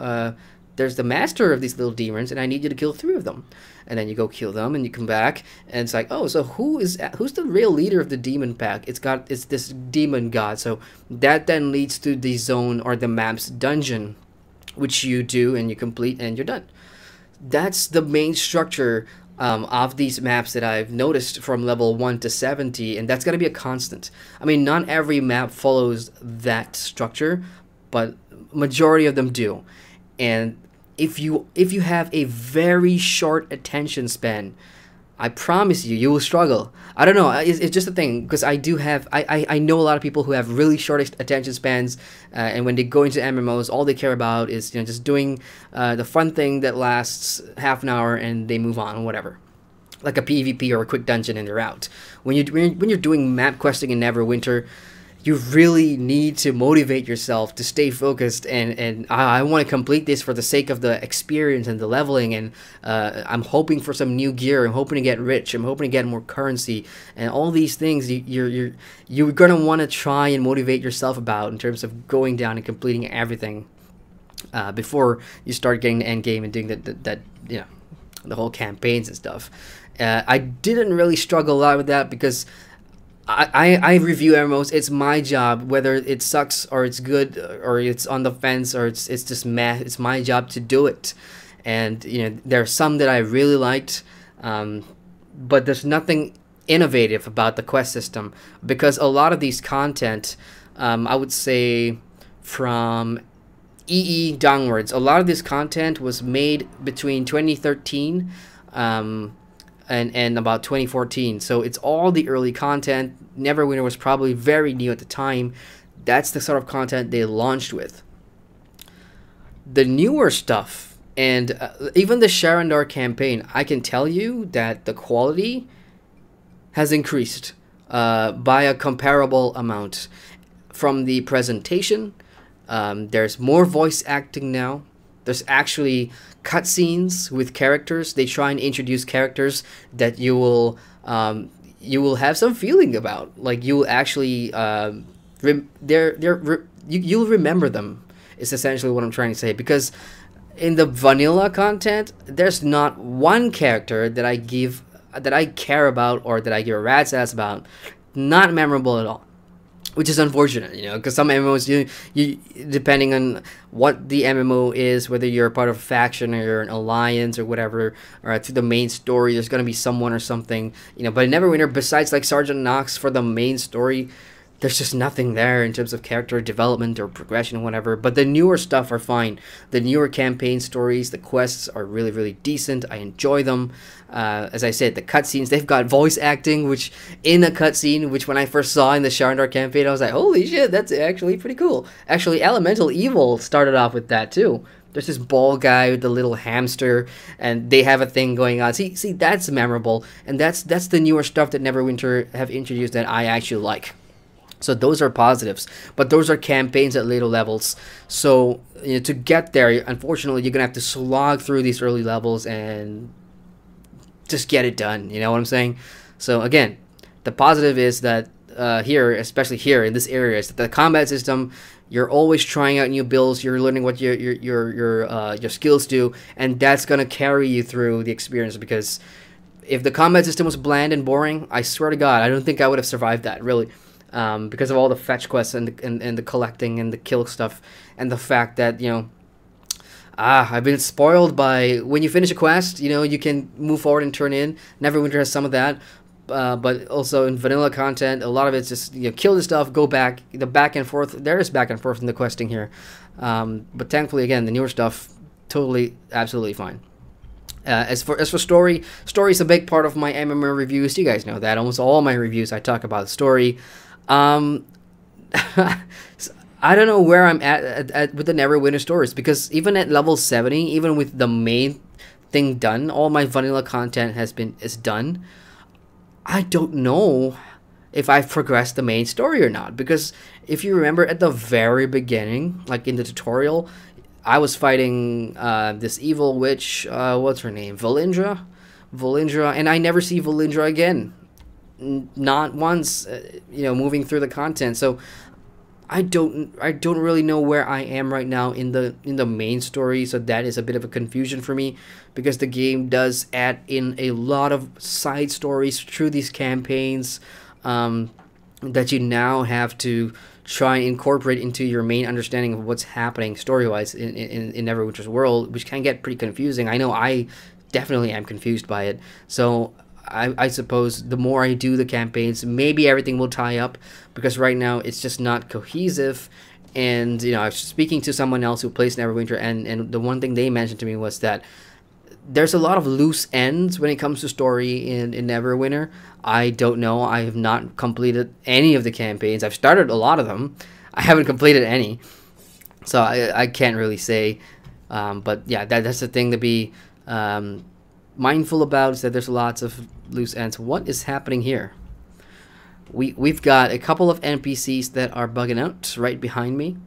there's the master of these little demons, and I need you to kill 3 of them. And then you go kill them, and you come back, and it's like, oh, so who's the real leader of the demon pack? It's this demon god. So that then leads to the zone or the map's dungeon, which you do and you complete, and you're done. That's the main structure of these maps that I've noticed from level 1 to 70, and that's going to be a constant. I mean, not every map follows that structure, but majority of them do. And if you have a very short attention span, I promise you will struggle. I don't know, it's just a thing, because I know a lot of people who have really short attention spans, and when they go into MMOs, all they care about is just doing the fun thing that lasts half an hour, and they move on, or whatever, like a PvP or a quick dungeon, and they're out. When you're doing map questing in Neverwinter, you really need to motivate yourself to stay focused, and I want to complete this for the sake of the experience and the leveling, and I'm hoping for some new gear, I'm hoping to get rich, I'm hoping to get more currency, and all these things you're gonna want to try and motivate yourself about, in terms of going down and completing everything before you start getting the end game and doing the whole campaigns and stuff. I didn't really struggle a lot with that, because I review MMOs. It's my job, whether it sucks or it's good or it's on the fence or it's just meh. It's my job to do it. And there are some that I really liked, but there's nothing innovative about the quest system, because a lot of these content, I would say from EE downwards, a lot of this content was made between 2013 and about 2014. So it's all the early content. Neverwinter was probably very new at the time. That's the sort of content they launched with. The newer stuff, and even the Sharandar campaign, I can tell you that the quality has increased by a comparable amount. From the presentation, there's more voice acting now. There's actually cutscenes with characters. They try and introduce characters that you will have some feeling about. Like, you will actually you'll remember them. Is essentially what I'm trying to say. Because in the vanilla content, there's not one character that I care about, or that I give a rat's ass about. Not memorable at all. Which is unfortunate, because some MMOs, you depending on what the MMO is, whether you're a part of a faction or you're an alliance or whatever, or through the main story, there's gonna be someone or something, But in Neverwinter, besides like Sergeant Knox for the main story, there's just nothing there in terms of character development or progression or whatever. But the newer stuff are fine. The newer campaign stories, the quests are really, really decent. I enjoy them. As I said, the cutscenes, they've got voice acting, which in a cutscene, which when I first saw in the Sharandar campaign, I was like, holy shit, that's actually pretty cool. Actually, Elemental Evil started off with that too. There's this bald guy with the little hamster, and they have a thing going on. See, that's memorable, and that's the newer stuff that Neverwinter have introduced that I actually like. So those are positives, but those are campaigns at later levels. So to get there, unfortunately, you're gonna have to slog through these early levels and just get it done. You know what I'm saying? So again, the positive is that here, especially here in this area, is that the combat system. You're always trying out new builds. You're learning what your skills do, and that's gonna carry you through the experience. Because if the combat system was bland and boring, I swear to God, I don't think I would have survived that really. Because of all the fetch quests and the collecting and the kill stuff, and the fact that I've been spoiled by when you finish a quest, you can move forward and turn in. Neverwinter has some of that, but also in vanilla content, a lot of it's just kill the stuff, go back. The back and forth, there is back and forth in the questing here, but thankfully again the newer stuff, totally absolutely fine. As for story is a big part of my MMO reviews. You guys know that almost all my reviews I talk about story. I don't know where I'm at with the Neverwinter stories, because even at level 70, even with the main thing done, all my vanilla content is done. I don't know if I've progressed the main story or not, because if you remember at the very beginning, like in the tutorial, I was fighting this evil witch, what's her name, Valindra, and I never see Valindra again, not once, moving through the content. So I don't really know where I am right now in the main story. So that is a bit of a confusion for me, because the game does add in a lot of side stories through these campaigns that you now have to try and incorporate into your main understanding of what's happening story-wise in Neverwinter's world, which can get pretty confusing. I know I definitely am confused by it. So I suppose the more I do the campaigns, maybe everything will tie up, because right now it's just not cohesive. And I was speaking to someone else who plays Neverwinter, and the one thing they mentioned to me was that there's a lot of loose ends when it comes to story in Neverwinter. I don't know. I have not completed any of the campaigns. I've started a lot of them. I haven't completed any. So I can't really say. But yeah, that's the thing to be mindful about, is that there's lots of loose ends. What is happening here? We've got a couple of NPCs that are bugging out right behind me.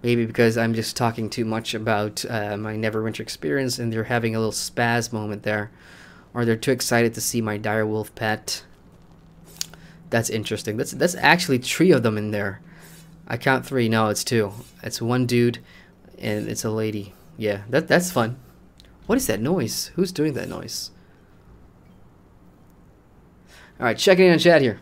Maybe because I'm just talking too much about my Neverwinter experience, and they're having a little spaz moment there. Or they're too excited to see my direwolf pet. That's interesting. That's actually 3 of them in there. I count 3. No, it's 2. It's one dude, and it's a lady. Yeah, that's fun. What is that noise? Who's doing that noise? Alright, checking in on chat here.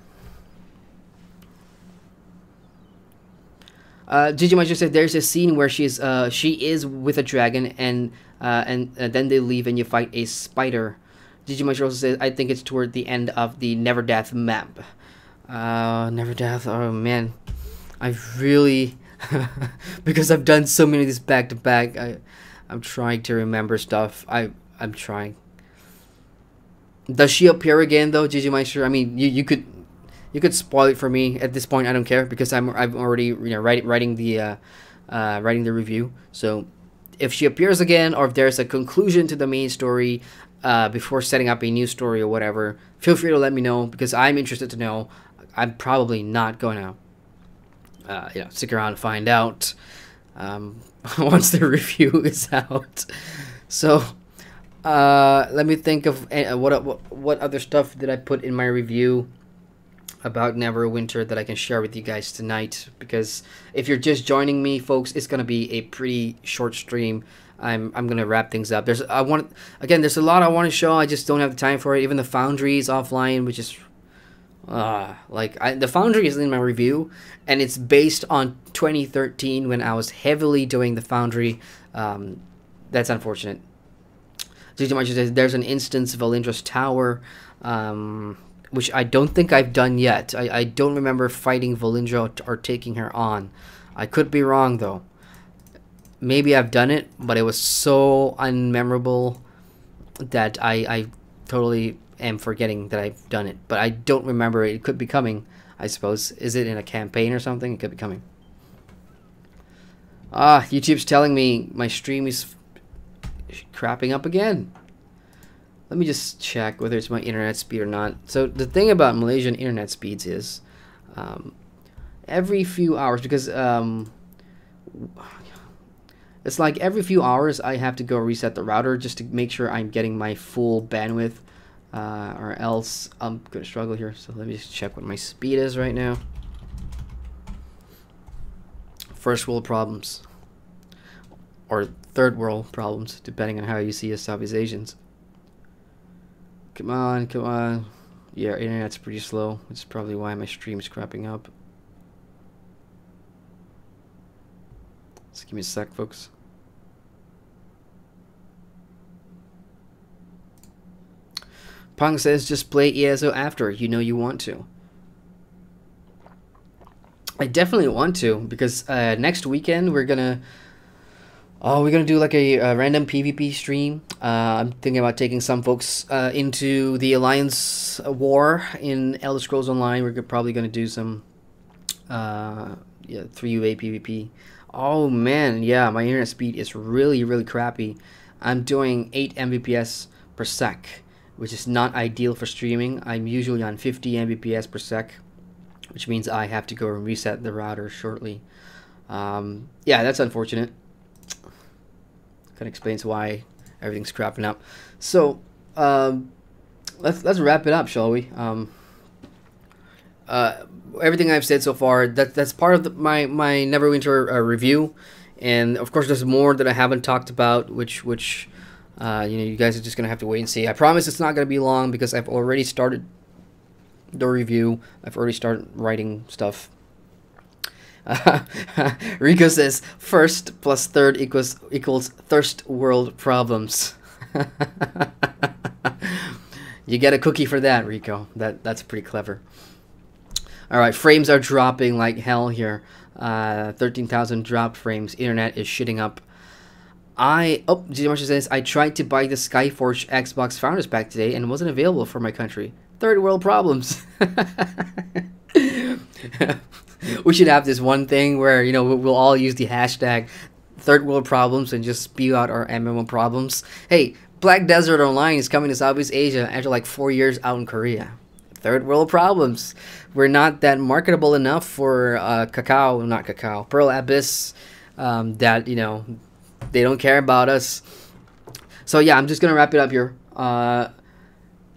Gigi Maestro said there's a scene where she is with a dragon, and then they leave and you fight a spider. Gigi Maestro also says I think it's toward the end of the Never Death map. Never Death. Oh man, I've really because I've done so many of these back to back. I'm trying to remember stuff. I'm trying. Does she appear again though, Gigi Maestro? I mean, you could spoil it for me at this point. I don't care, because I'm already writing the review. So if she appears again, or if there's a conclusion to the main story before setting up a new story or whatever, feel free to let me know, because I'm interested to know. I'm probably not going to stick around and find out once the review is out. So let me think of what other stuff did I put in my review about Neverwinter that I can share with you guys tonight, because if you're just joining me, folks, it's gonna be a pretty short stream. I'm gonna wrap things up. There's a lot I want to show. I just don't have the time for it. Even the Foundry is offline, which is the Foundry is in my review, and it's based on 2013 when I was heavily doing the Foundry. That's unfortunate. There's an instance of Valindra's Tower, which I don't think I've done yet. I don't remember fighting Valindra or taking her on. I could be wrong, though. Maybe I've done it, but it was so unmemorable that I totally am forgetting that I've done it. But I don't remember it. It could be coming, I suppose. Is it in a campaign or something? It could be coming. Ah, YouTube's telling me my stream is crapping up again. Let me just check whether it's my internet speed or not. So the thing about Malaysian internet speeds is every few hours, because it's like every few hours I have to go reset the router just to make sure I'm getting my full bandwidth, or else I'm gonna struggle here. So let me just check what my speed is right now. First world problems, or third world problems, depending on how you see us Southeast Asians. Come on, come on. Yeah, internet's pretty slow. It's probably why my stream's crapping up. Just give me a sec, folks. Pong says just play ESO after. You know you want to. I definitely want to, because next weekend we're gonna do like a random PvP stream. I'm thinking about taking some folks into the Alliance War in Elder Scrolls Online. We're probably gonna do some 3UA PvP. Oh man, yeah, my internet speed is really crappy. I'm doing 8 Mbps per sec, which is not ideal for streaming. I'm usually on 50 Mbps per sec, which means I have to go and reset the router shortly. Yeah, that's unfortunate. Kind of explains why everything's crapping up. So let's wrap it up, shall we? Everything I've said so far, that's part of my Neverwinter review, and of course there's more that I haven't talked about, which you guys are just gonna have to wait and see. I promise it's not gonna be long, because I've already started the review. I've already started writing stuff. Rico says first plus third equals thirst world problems. You get a cookie for that, Rico. That's pretty clever. All right, frames are dropping like hell here. 13,000 dropped frames. Internet is shitting up. G-Marshall says, I tried to buy the Skyforge Xbox Founders Pack today and it wasn't available for my country. Third world problems. We should have this one thing where, we'll all use the hashtag third world problems and just spew out our MMO problems. Hey, Black Desert Online is coming to Southeast Asia after like 4 years out in Korea. Third world problems. We're not that marketable enough for Pearl Abyss, that, they don't care about us. So yeah, I'm just gonna wrap it up here.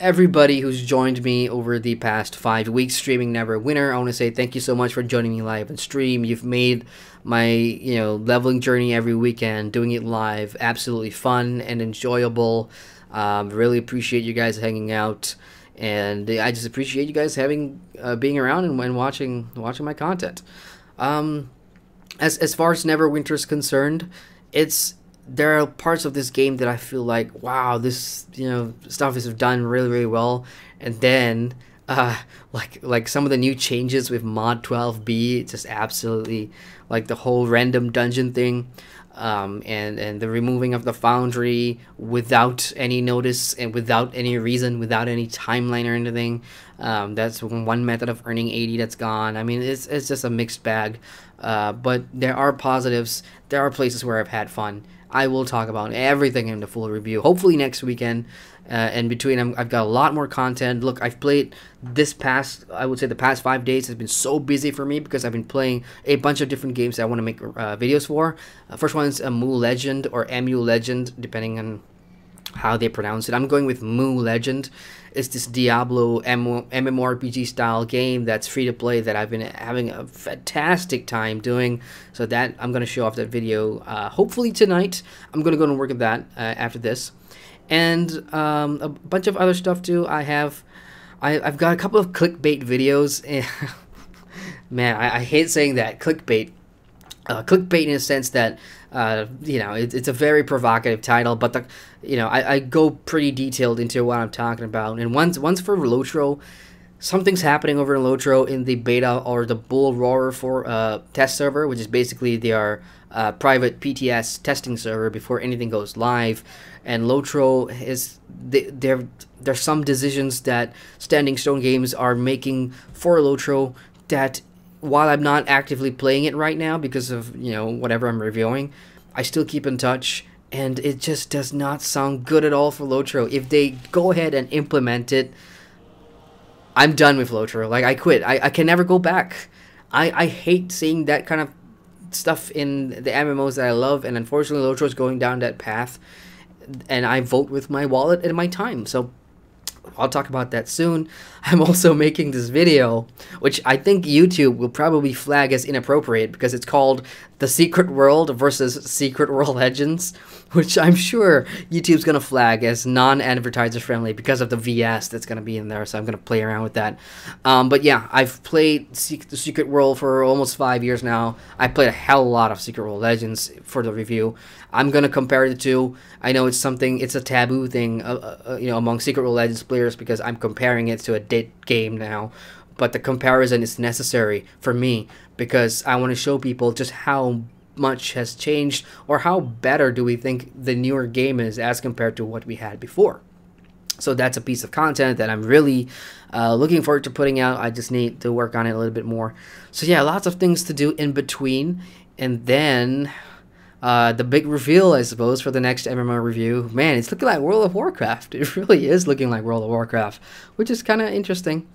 Everybody who's joined me over the past 5 weeks streaming Neverwinter, I want to say thank you so much for joining me live on stream. You've made my leveling journey every weekend, doing it live, absolutely fun and enjoyable. Really appreciate you guys hanging out, and I just appreciate you guys being around and watching my content. As far as Neverwinter is concerned, there are parts of this game that I feel like, wow, this stuff is done really well, and then like some of the new changes with mod 12b, just absolutely, like the whole random dungeon thing, and the removing of the Foundry without any notice and without any reason, without any timeline or anything. That's one method of earning 80 that's gone. I mean, it's just a mixed bag, but there are positives. There are places where I've had fun. I will talk about everything in the full review, hopefully next weekend. In between, I've got a lot more content. Look, I've played I would say the past 5 days has been so busy for me, because I've been playing a bunch of different games that I want to make videos for. First one is Mu Legend, or MU Legend, depending on how they pronounce it. I'm going with Mu Legend. It's this Diablo MMORPG style game that's free to play that I've been having a fantastic time doing. So that I'm going to show off that video hopefully tonight. I'm going to go and work at that after this, and a bunch of other stuff too. I've got a couple of clickbait videos. Man, I hate saying that, clickbait. Clickbait in a sense that it's a very provocative title, but I go pretty detailed into what I'm talking about. And once for Lotro, something's happening over in Lotro in the beta, or the Bull Roarer for test server, which is basically their private PTS testing server before anything goes live. And Lotro there's some decisions that Standing Stone Games are making for Lotro that while I'm not actively playing it right now because of, whatever I'm reviewing, I still keep in touch, and it just does not sound good at all for Lotro. If they go ahead and implement it, I'm done with Lotro. Like, I quit. I can never go back. I hate seeing that kind of stuff in the MMOs that I love, and unfortunately Lotro is going down that path, and I vote with my wallet and my time. So I'll talk about that soon. I'm also making this video, which I think YouTube will probably flag as inappropriate because it's called The Secret World versus Secret World Legends, which I'm sure YouTube's going to flag as non-advertiser friendly because of the VS that's going to be in there, so I'm going to play around with that. But yeah, I've played The Secret World for almost 5 years now. I played a hell of a lot of Secret World Legends for the review. I'm going to compare the two. I know it's a taboo thing, among Secret World Legends players because I'm comparing it to a dead game now. But the comparison is necessary for me because I want to show people just how much has changed, or how better do we think the newer game is as compared to what we had before. So that's a piece of content that I'm really looking forward to putting out. I just need to work on it a little bit more. So yeah, lots of things to do in between. And then the big reveal, I suppose, for the next MMO review. Man, it's looking like World of Warcraft. It really is looking like World of Warcraft, which is kind of interesting.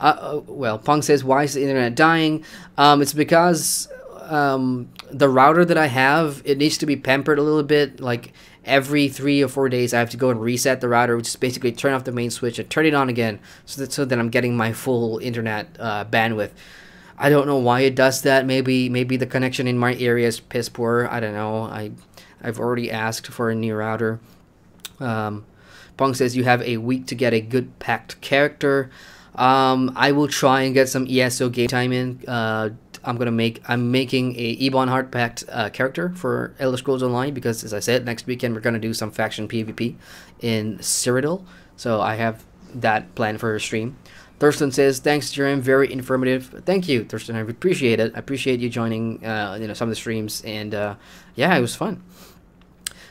Well, Punk says, why is the internet dying? It's because the router that I have, it needs to be pampered a little bit. Like every 3 or 4 days, I have to go and reset the router, which is basically turn off the main switch and turn it on again, so that I'm getting my full internet bandwidth. I don't know why it does that. Maybe the connection in my area is piss poor. I don't know. I've already asked for a new router. Punk says you have a week to get a good packed character. I will try and get some ESO game time in. I'm making a Ebon Heart packed character for Elder Scrolls Online because, as I said, next weekend we're gonna do some faction PvP in Cyrodiil. So I have that planned for a stream. Thurston says, thanks, Jerem, very informative. Thank you, Thurston. I appreciate it. I appreciate you joining some of the streams, and yeah, it was fun.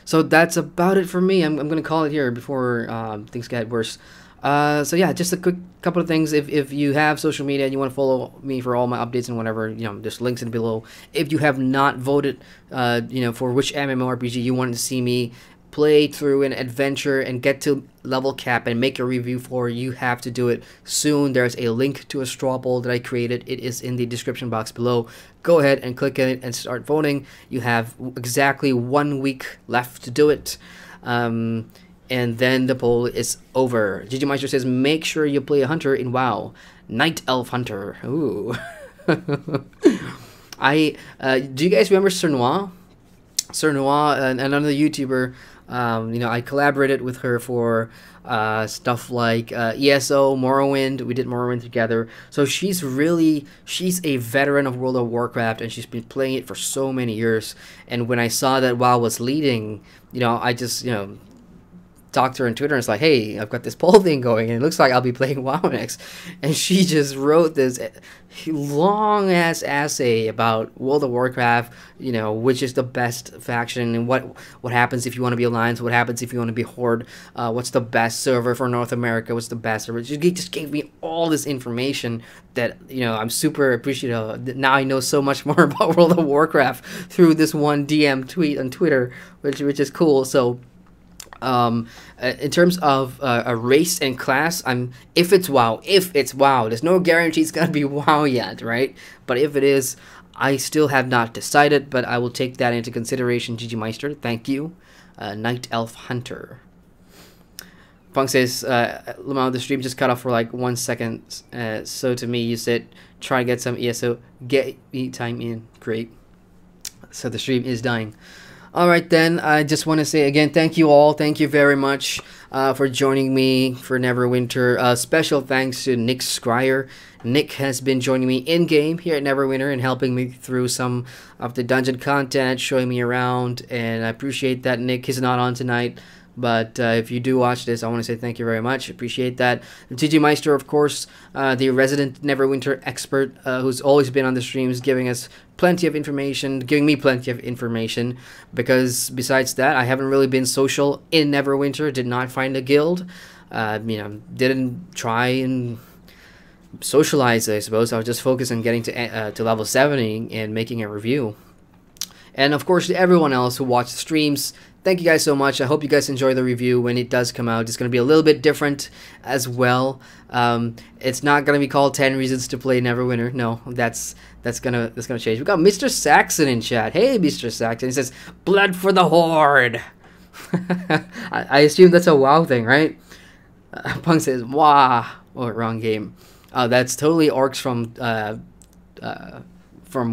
So that's about it for me. I'm gonna call it here before things get worse. So yeah, just a quick couple of things. If you have social media and you want to follow me for all my updates and whatever, there's links in below. If you have not voted, for which MMORPG you wanted to see me play through an adventure and get to level cap and make a review for, you have to do it soon. There's a link to a straw poll that I created. It is in the description box below. Go ahead and click on it and start voting. You have exactly 1 week left to do it. And then the poll is over. Gigimeister says, make sure you play a hunter in WoW. Night Elf Hunter. Ooh. Do you guys remember Sir Noir? Sir Noir, another YouTuber. I collaborated with her for stuff like ESO, Morrowind. We did Morrowind together. So she's a veteran of World of Warcraft, and she's been playing it for so many years. And when I saw that WoW was leading, I just, talked to her on Twitter and it's like, hey, I've got this poll thing going and it looks like I'll be playing WoW next. And she just wrote this long ass essay about World of Warcraft, which is the best faction and what happens if you want to be Alliance, what happens if you want to be Horde, what's the best server for North America, what's the best server. She just gave me all this information that, I'm super appreciative. Now I know so much more about World of Warcraft through this one DM tweet on Twitter, which is cool. So in terms of a race and class, if it's WoW, there's no guarantee it's gonna be WoW yet, right? But if it is, I still have not decided, but I will take that into consideration. Gigimeister, thank you. Night Elf Hunter. Punk says, Lamau, the stream just cut off for like 1 second. So to me, you said try to get some ESO, get me time in. Great. So the stream is dying. Alright then, I just want to say again, thank you all. Thank you very much for joining me for Neverwinter. Special thanks to Nick Scryer. Nick has been joining me in-game here at Neverwinter and helping me through some of the dungeon content, showing me around, and I appreciate that. Nick is not on tonight, but if you do watch this, I want to say thank you very much. Appreciate that. Gigimeister, of course, the resident Neverwinter expert who's always been on the streams, giving us plenty of information, giving me plenty of information, because besides that, I haven't really been social in Neverwinter, did not find a guild, didn't try and socialize, I suppose. I was just focused on getting to level 70 and making a review. And of course, to everyone else who watched the streams, thank you guys so much. I hope you guys enjoy the review when it does come out. It's going to be a little bit different as well. It's not going to be called 10 Reasons to Play Neverwinter. No, that's gonna change. We got Mr. Saxon in chat. Hey, Mr. Saxon. He says, "Blood for the Horde." I assume that's a WoW thing, right? Punk says, "Wah." Oh, wrong game. That's totally orcs from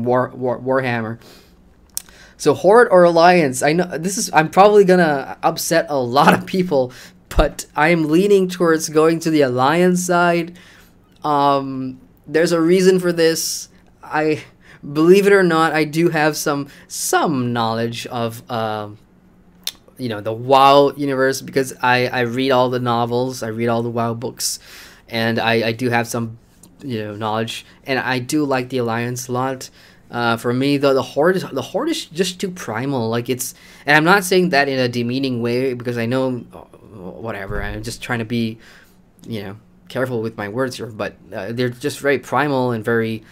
Warhammer. So Horde or Alliance? I know I'm probably gonna upset a lot of people, but I'm leaning towards going to the Alliance side. There's a reason for this. I believe it or not, I do have some knowledge of you know, the WoW universe, because I read all the novels, I read all the WoW books, and I do have some, you know, knowledge, and I do like the Alliance a lot. For me, the Horde is just too primal. Like, it's, and I'm not saying that in a demeaning way, because I know, whatever, I'm just trying to be, you know, careful with my words here, but they're just very primal and very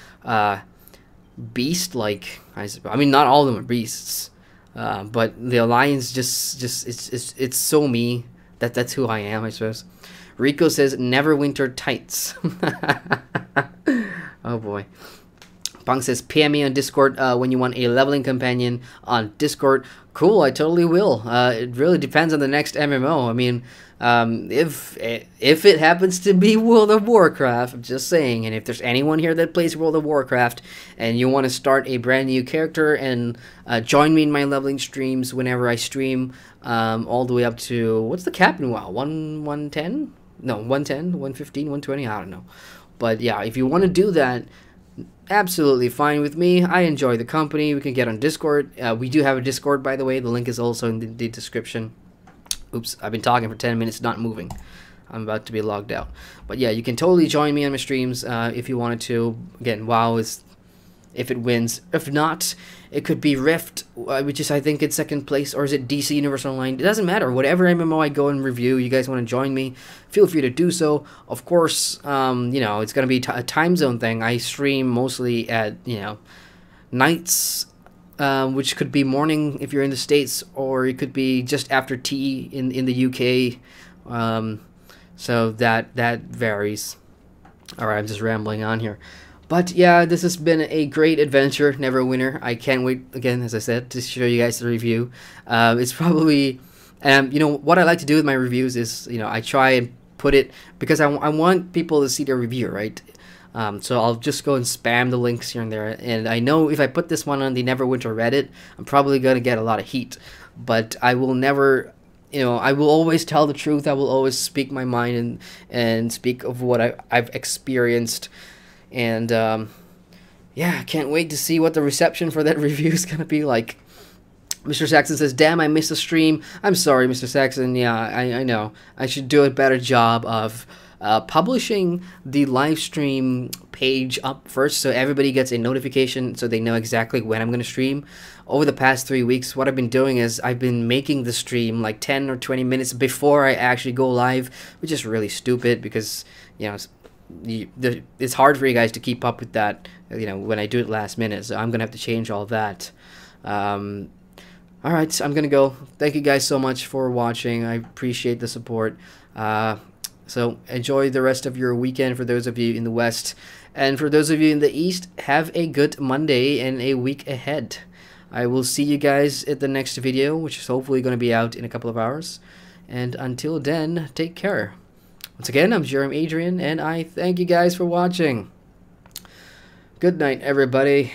beast-like. I mean, not all of them are beasts, but the Alliance just it's so me. That's who I am, I suppose. Rico says Neverwinter tights. Oh boy. Punk says, PM me on Discord when you want a leveling companion on Discord. Cool, I totally will. It really depends on the next MMO. I mean, if it happens to be World of Warcraft, I'm just saying, and if there's anyone here that plays World of Warcraft and you want to start a brand new character and join me in my leveling streams whenever I stream, all the way up to, what's the cap in WoW? 110? No, 110, 115, 120, I don't know. But yeah, if you want to do that, absolutely fine with me. I enjoy the company. We can get on Discord. We do have a Discord, by the way. The link is also in the description. Oops, I've been talking for 10 minutes, not moving. I'm about to be logged out. But yeah, you can totally join me on my streams if you wanted to. Again, WoW is, if it wins. If not, it could be Rift, which is, I think, in second place, or is it DC Universe Online? It doesn't matter. Whatever MMO I go and review, you guys want to join me, feel free to do so. Of course, you know, it's going to be a time zone thing. I stream mostly at, you know, nights, which could be morning if you're in the States, or it could be just after tea in the UK. So that varies. All right, I'm just rambling on here. But yeah, this has been a great adventure, Neverwinter. I can't wait, again, as I said, to show you guys the review. It's probably, you know, what I like to do with my reviews is, you know, I try and put it, because I want people to see the review, right? So I'll just go and spam the links here and there. And I know if I put this one on the Neverwinter Reddit, I'm probably going to get a lot of heat. But I will never, you know, I will always tell the truth. I will always speak my mind and speak of what I've experienced. And yeah, I can't wait to see what the reception for that review is going to be like. Mr. Saxon says, damn, I missed the stream. I'm sorry, Mr. Saxon. Yeah, I know. I should do a better job of publishing the live stream page up first, so everybody gets a notification so they know exactly when I'm going to stream. Over the past 3 weeks, what I've been doing is I've been making the stream like 10 or 20 minutes before I actually go live, which is really stupid because, you know, it's hard for you guys to keep up with that, you know, when I do it last minute. So I'm gonna have to change all that. All right, so I'm gonna go. Thank you guys so much for watching. I appreciate the support. So enjoy the rest of your weekend for those of you in the West, and for those of you in the East, have a good Monday and a week ahead. I will see you guys at the next video, which is hopefully going to be out in a couple of hours. And until then, take care. Once again, I'm Adrian, and I thank you guys for watching. Good night, everybody.